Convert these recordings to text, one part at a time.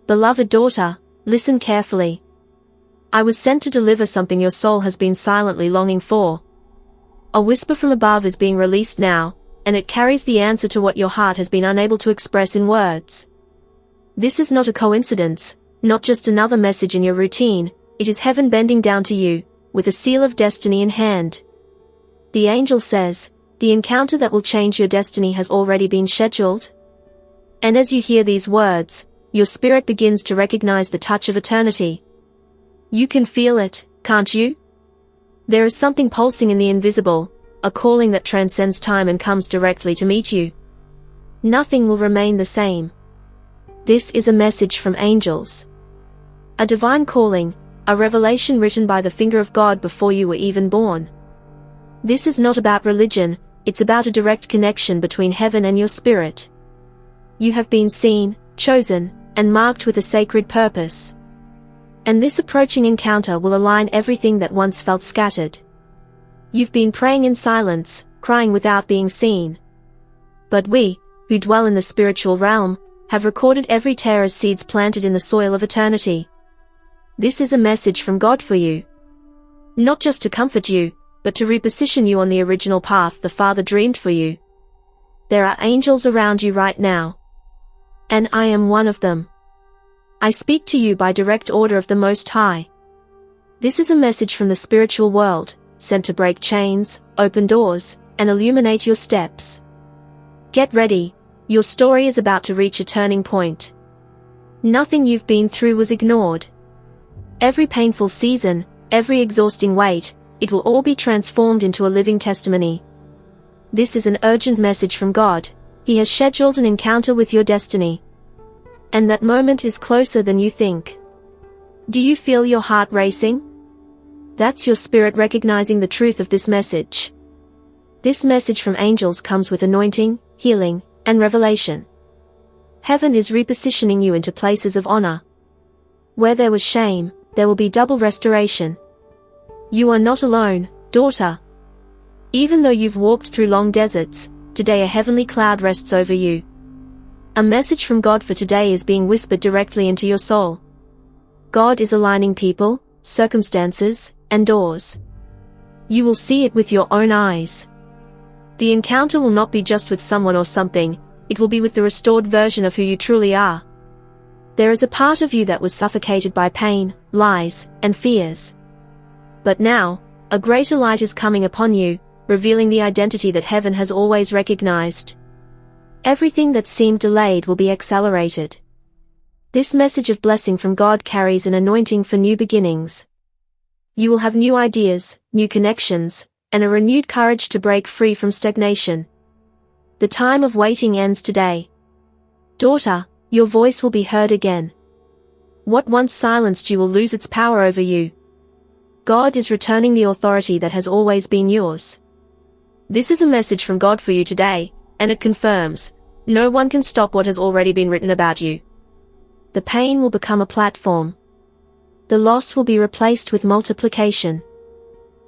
Beloved daughter, listen carefully. I was sent to deliver something your soul has been silently longing for. A whisper from above is being released now, and it carries the answer to what your heart has been unable to express in words. This is not a coincidence, not just another message in your routine, it is heaven bending down to you, with a seal of destiny in hand. The angel says, the encounter that will change your destiny has already been scheduled. And as you hear these words, your spirit begins to recognize the touch of eternity. You can feel it, can't you? There is something pulsing in the invisible, a calling that transcends time and comes directly to meet you. Nothing will remain the same. This is a message from angels. A divine calling, a revelation written by the finger of God before you were even born. This is not about religion, it's about a direct connection between heaven and your spirit. You have been seen, chosen, and marked with a sacred purpose. And this approaching encounter will align everything that once felt scattered. You've been praying in silence, crying without being seen. But we, who dwell in the spiritual realm, have recorded every tear as seeds planted in the soil of eternity. This is a message from God for you. Not just to comfort you, but to reposition you on the original path the Father dreamed for you. There are angels around you right now. And I am one of them. I speak to you by direct order of the Most High. This is a message from the spiritual world, sent to break chains, open doors, and illuminate your steps. Get ready, your story is about to reach a turning point. Nothing you've been through was ignored. Every painful season, every exhausting wait, it will all be transformed into a living testimony. This is an urgent message from God. He has scheduled an encounter with your destiny. And that moment is closer than you think. Do you feel your heart racing? That's your spirit recognizing the truth of this message. This message from angels comes with anointing, healing, and revelation. Heaven is repositioning you into places of honor. Where there was shame, there will be double restoration. You are not alone, daughter. Even though you've walked through long deserts, today a heavenly cloud rests over you. A message from God for today is being whispered directly into your soul. God is aligning people, circumstances, and doors. You will see it with your own eyes. The encounter will not be just with someone or something, it will be with the restored version of who you truly are. There is a part of you that was suffocated by pain, lies, and fears. But now, a greater light is coming upon you, revealing the identity that heaven has always recognized. Everything that seemed delayed will be accelerated. This message of blessing from God carries an anointing for new beginnings. You will have new ideas, new connections, and a renewed courage to break free from stagnation. The time of waiting ends today. Daughter, your voice will be heard again. What once silenced you will lose its power over you. God is returning the authority that has always been yours. This is a message from God for you today, and it confirms, no one can stop what has already been written about you. The pain will become a platform. The loss will be replaced with multiplication.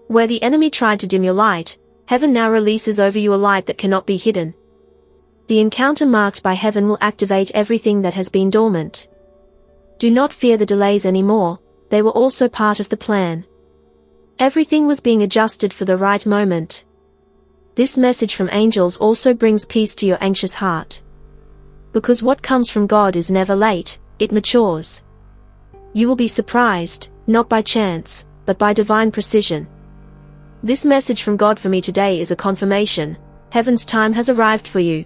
Where the enemy tried to dim your light, heaven now releases over you a light that cannot be hidden. The encounter marked by heaven will activate everything that has been dormant. Do not fear the delays anymore, they were also part of the plan. Everything was being adjusted for the right moment. This message from angels also brings peace to your anxious heart. Because what comes from God is never late, it matures. You will be surprised, not by chance, but by divine precision. This message from God for me today is a confirmation. Heaven's time has arrived for you.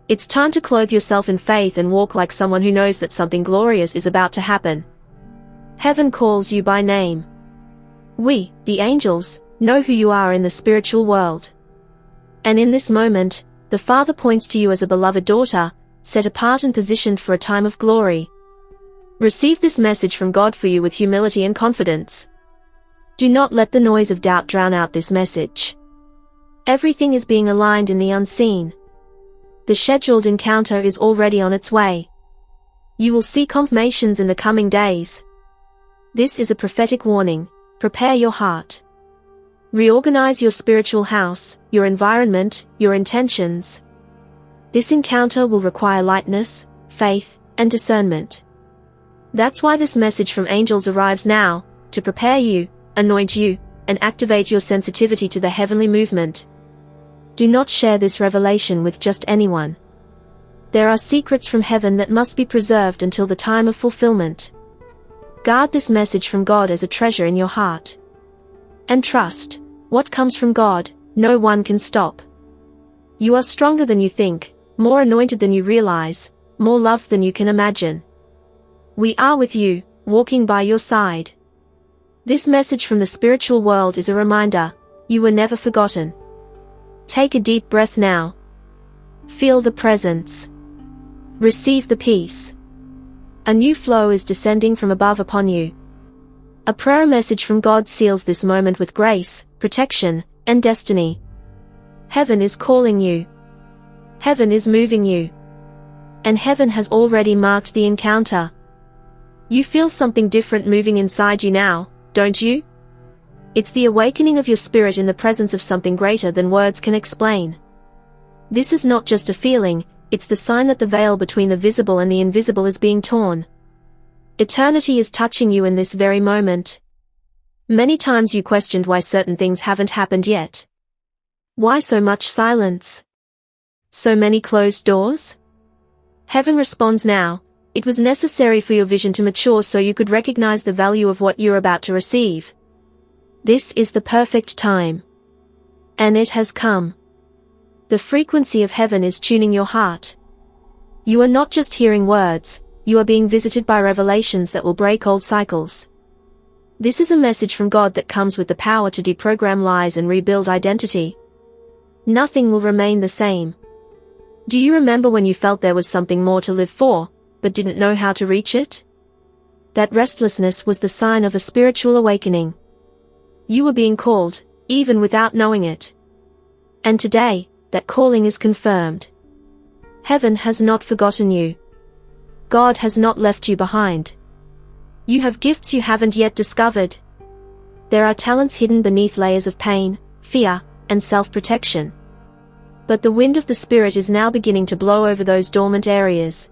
It's time to clothe yourself in faith and walk like someone who knows that something glorious is about to happen. Heaven calls you by name. We, the angels, know who you are in the spiritual world. And in this moment, the Father points to you as a beloved daughter, set apart and positioned for a time of glory. Receive this message from God for you with humility and confidence. Do not let the noise of doubt drown out this message. Everything is being aligned in the unseen. The scheduled encounter is already on its way. You will see confirmations in the coming days. This is a prophetic warning. Prepare your heart. Reorganize your spiritual house, your environment, your intentions. This encounter will require lightness, faith, and discernment. That's why this message from angels arrives now, to prepare you, anoint you, and activate your sensitivity to the heavenly movement. Do not share this revelation with just anyone. There are secrets from heaven that must be preserved until the time of fulfillment. Guard this message from God as a treasure in your heart. And trust, what comes from God, no one can stop. You are stronger than you think, more anointed than you realize, more loved than you can imagine. We are with you, walking by your side. This message from the spiritual world is a reminder, you were never forgotten. Take a deep breath now. Feel the presence. Receive the peace. A new flow is descending from above upon you. A prayer message from God seals this moment with grace, protection, and destiny. Heaven is calling you. Heaven is moving you. And heaven has already marked the encounter. You feel something different moving inside you now, don't you? It's the awakening of your spirit in the presence of something greater than words can explain. This is not just a feeling, it's the sign that the veil between the visible and the invisible is being torn. Eternity is touching you in this very moment. Many times you questioned why certain things haven't happened yet. Why so much silence? So many closed doors? Heaven responds now, it was necessary for your vision to mature so you could recognize the value of what you're about to receive. This is the perfect time. And it has come. The frequency of heaven is tuning your heart. You are not just hearing words, you are being visited by revelations that will break old cycles. This is a message from God that comes with the power to deprogram lies and rebuild identity. Nothing will remain the same. Do you remember when you felt there was something more to live for, but didn't know how to reach it? That restlessness was the sign of a spiritual awakening. You were being called, even without knowing it. And today, that calling is confirmed. Heaven has not forgotten you. God has not left you behind. You have gifts you haven't yet discovered. There are talents hidden beneath layers of pain, fear, and self-protection. But the wind of the Spirit is now beginning to blow over those dormant areas.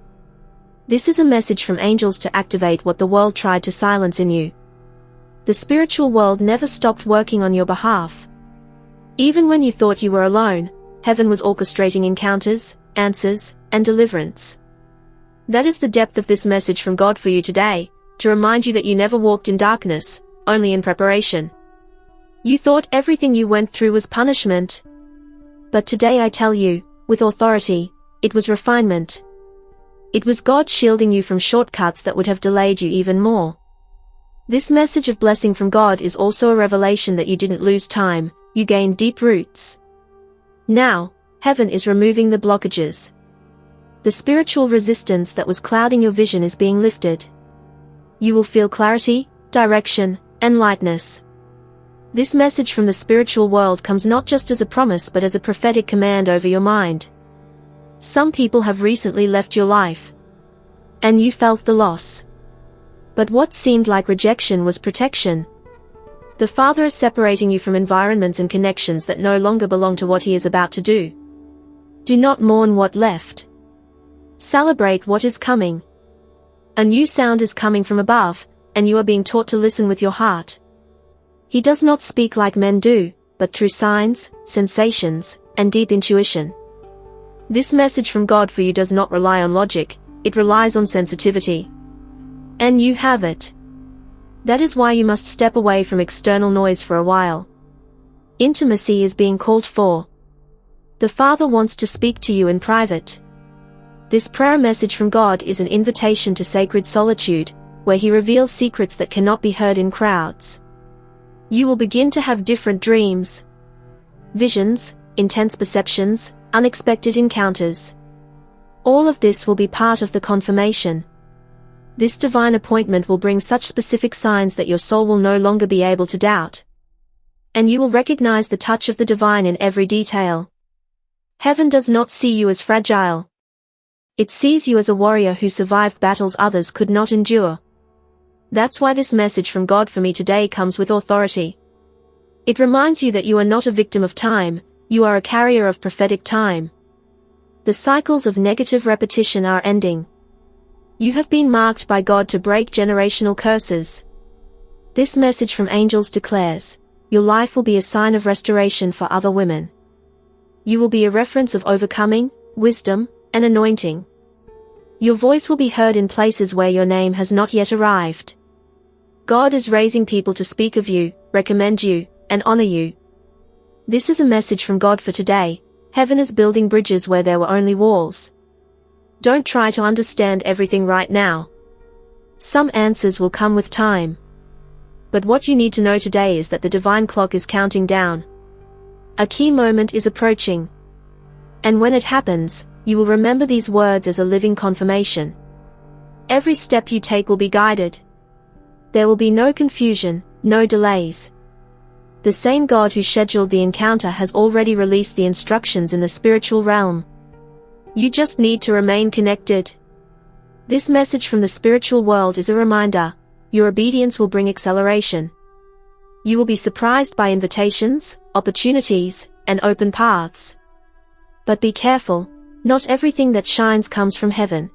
This is a message from angels to activate what the world tried to silence in you. The spiritual world never stopped working on your behalf. Even when you thought you were alone, heaven was orchestrating encounters, answers, and deliverance. That is the depth of this message from God for you today, to remind you that you never walked in darkness, only in preparation. You thought everything you went through was punishment. But today I tell you, with authority, it was refinement. It was God shielding you from shortcuts that would have delayed you even more. This message of blessing from God is also a revelation that you didn't lose time, you gained deep roots. Now, heaven is removing the blockages. The spiritual resistance that was clouding your vision is being lifted. You will feel clarity, direction, and lightness. This message from the spiritual world comes not just as a promise but as a prophetic command over your mind. Some people have recently left your life. And you felt the loss. But what seemed like rejection was protection. The Father is separating you from environments and connections that no longer belong to what He is about to do. Do not mourn what left. Celebrate what is coming. A new sound is coming from above, and you are being taught to listen with your heart. He does not speak like men do, but through signs, sensations, and deep intuition. This message from God for you does not rely on logic, it relies on sensitivity. And you have it. That is why you must step away from external noise for a while. Intimacy is being called for. The Father wants to speak to you in private. This prayer message from God is an invitation to sacred solitude, where He reveals secrets that cannot be heard in crowds. You will begin to have different dreams, visions, intense perceptions, unexpected encounters. All of this will be part of the confirmation. This divine appointment will bring such specific signs that your soul will no longer be able to doubt. And you will recognize the touch of the divine in every detail. Heaven does not see you as fragile. It sees you as a warrior who survived battles others could not endure. That's why this message from God for me today comes with authority. It reminds you that you are not a victim of time, you are a carrier of prophetic time. The cycles of negative repetition are ending. You have been marked by God to break generational curses. This message from angels declares, your life will be a sign of restoration for other women. You will be a reference of overcoming, wisdom, and anointing. Your voice will be heard in places where your name has not yet arrived. God is raising people to speak of you, recommend you, and honor you. This is a message from God for today. Heaven is building bridges where there were only walls. Don't try to understand everything right now. Some answers will come with time. But what you need to know today is that the divine clock is counting down. A key moment is approaching. And when it happens, you will remember these words as a living confirmation. Every step you take will be guided. There will be no confusion, no delays. The same God who scheduled the encounter has already released the instructions in the spiritual realm. You just need to remain connected. This message from the spiritual world is a reminder. Your obedience will bring acceleration. You will be surprised by invitations, opportunities, and open paths. But be careful, not everything that shines comes from heaven.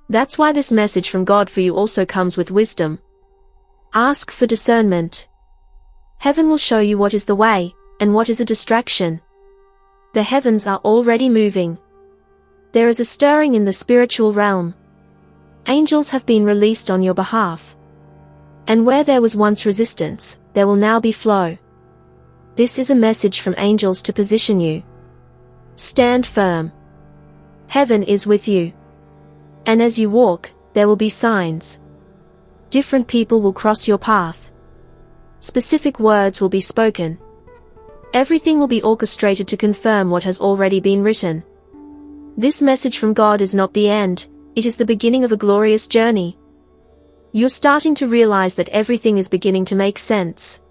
That's why this message from God for you also comes with wisdom. Ask for discernment. Heaven will show you what is the way, and what is a distraction. The heavens are already moving. There is a stirring in the spiritual realm. Angels have been released on your behalf. And where there was once resistance, there will now be flow. This is a message from angels to position you. Stand firm. Heaven is with you. And as you walk, there will be signs. Different people will cross your path. Specific words will be spoken. Everything will be orchestrated to confirm what has already been written. This message from God is not the end, it is the beginning of a glorious journey. You're starting to realize that everything is beginning to make sense.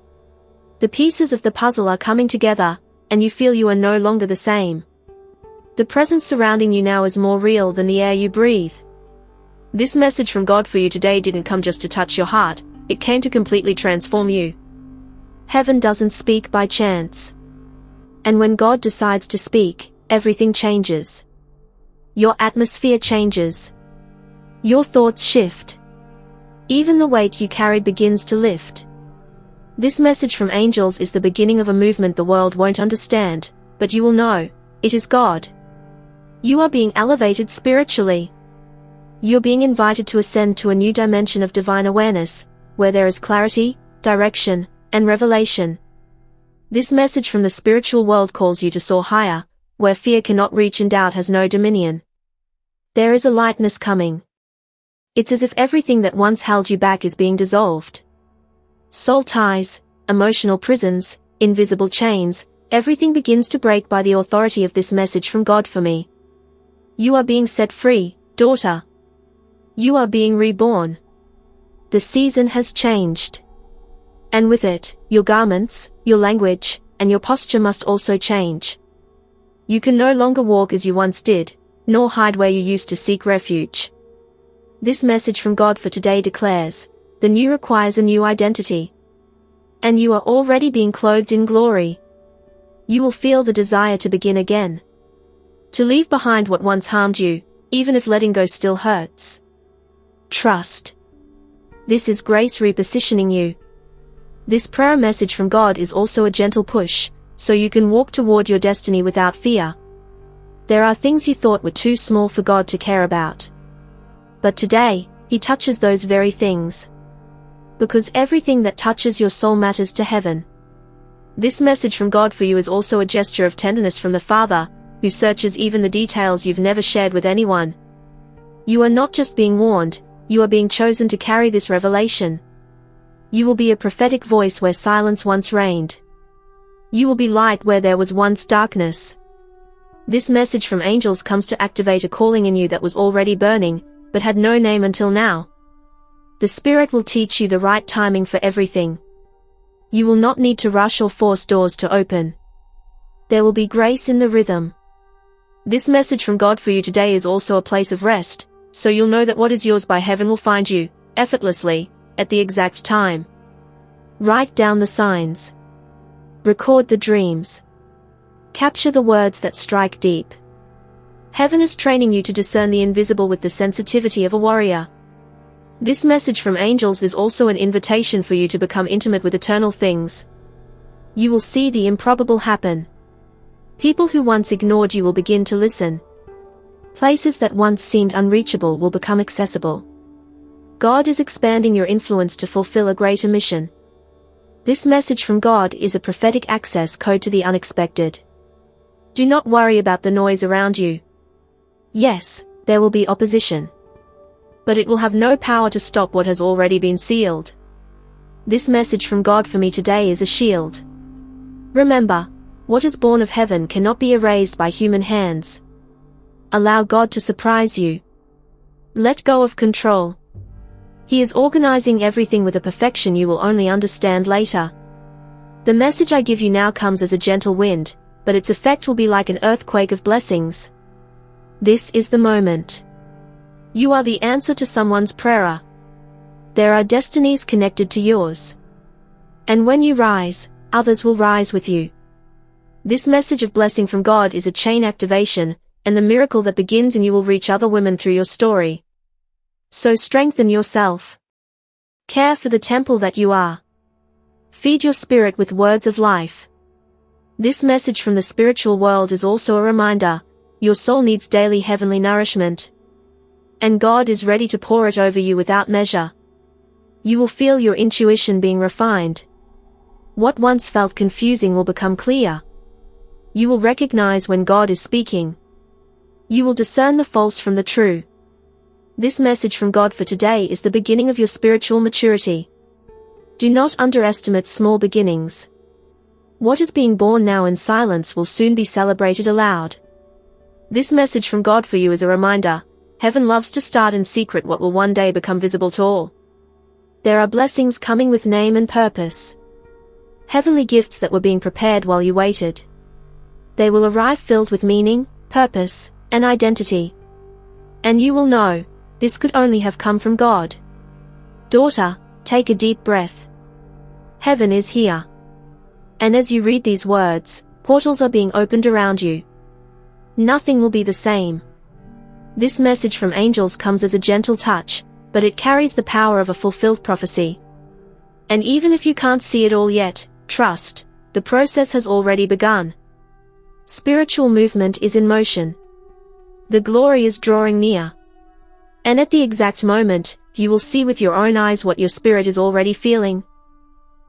The pieces of the puzzle are coming together, and you feel you are no longer the same. The presence surrounding you now is more real than the air you breathe. This message from God for you today didn't come just to touch your heart, it came to completely transform you. Heaven doesn't speak by chance. And when God decides to speak, everything changes. Your atmosphere changes. Your thoughts shift. Even the weight you carried begins to lift. This message from angels is the beginning of a movement the world won't understand, but you will know, it is God. You are being elevated spiritually. You're being invited to ascend to a new dimension of divine awareness, where there is clarity, direction, and revelation. This message from the spiritual world calls you to soar higher, where fear cannot reach and doubt has no dominion. There is a lightness coming. It's as if everything that once held you back is being dissolved. Soul ties, emotional prisons, invisible chains, everything begins to break by the authority of this message from God for me. You are being set free, daughter. You are being reborn. The season has changed. And with it, your garments, your language, and your posture must also change. You can no longer walk as you once did, nor hide where you used to seek refuge. This message from God for today declares, the new requires a new identity. And you are already being clothed in glory. You will feel the desire to begin again. To leave behind what once harmed you, even if letting go still hurts. Trust. This is grace repositioning you. This prayer message from God is also a gentle push, so you can walk toward your destiny without fear. There are things you thought were too small for God to care about. But today, He touches those very things. Because everything that touches your soul matters to heaven. This message from God for you is also a gesture of tenderness from the Father, who searches even the details you've never shared with anyone. You are not just being warned, you are being chosen to carry this revelation. You will be a prophetic voice where silence once reigned. You will be light where there was once darkness. This message from angels comes to activate a calling in you that was already burning, but had no name until now. The Spirit will teach you the right timing for everything. You will not need to rush or force doors to open. There will be grace in the rhythm. This message from God for you today is also a place of rest, so you'll know that what is yours by heaven will find you, effortlessly, at the exact time. Write down the signs. Record the dreams. Capture the words that strike deep. Heaven is training you to discern the invisible with the sensitivity of a warrior. This message from angels is also an invitation for you to become intimate with eternal things. You will see the improbable happen. People who once ignored you will begin to listen. Places that once seemed unreachable will become accessible. God is expanding your influence to fulfill a greater mission. This message from God is a prophetic access code to the unexpected. Do not worry about the noise around you. Yes, there will be opposition. But it will have no power to stop what has already been sealed. This message from God for me today is a shield. Remember, what is born of heaven cannot be erased by human hands. Allow God to surprise you. Let go of control. He is organizing everything with a perfection you will only understand later. The message I give you now comes as a gentle wind, but its effect will be like an earthquake of blessings. This is the moment. You are the answer to someone's prayer. There are destinies connected to yours. And when you rise, others will rise with you. This message of blessing from God is a chain activation, and the miracle that begins in you will reach other women through your story. So strengthen yourself. Care for the temple that you are. Feed your spirit with words of life. This message from the spiritual world is also a reminder, your soul needs daily heavenly nourishment. And God is ready to pour it over you without measure. You will feel your intuition being refined. What once felt confusing will become clear. You will recognize when God is speaking. You will discern the false from the true. This message from God for today is the beginning of your spiritual maturity. Do not underestimate small beginnings. What is being born now in silence will soon be celebrated aloud. This message from God for you is a reminder, heaven loves to start in secret what will one day become visible to all. There are blessings coming with name and purpose. Heavenly gifts that were being prepared while you waited. They will arrive filled with meaning, purpose, and identity. And you will know, this could only have come from God. Daughter, take a deep breath. Heaven is here. And as you read these words, portals are being opened around you. Nothing will be the same. This message from angels comes as a gentle touch, but it carries the power of a fulfilled prophecy. And even if you can't see it all yet, trust, the process has already begun. Spiritual movement is in motion. The glory is drawing near. And at the exact moment, you will see with your own eyes what your spirit is already feeling.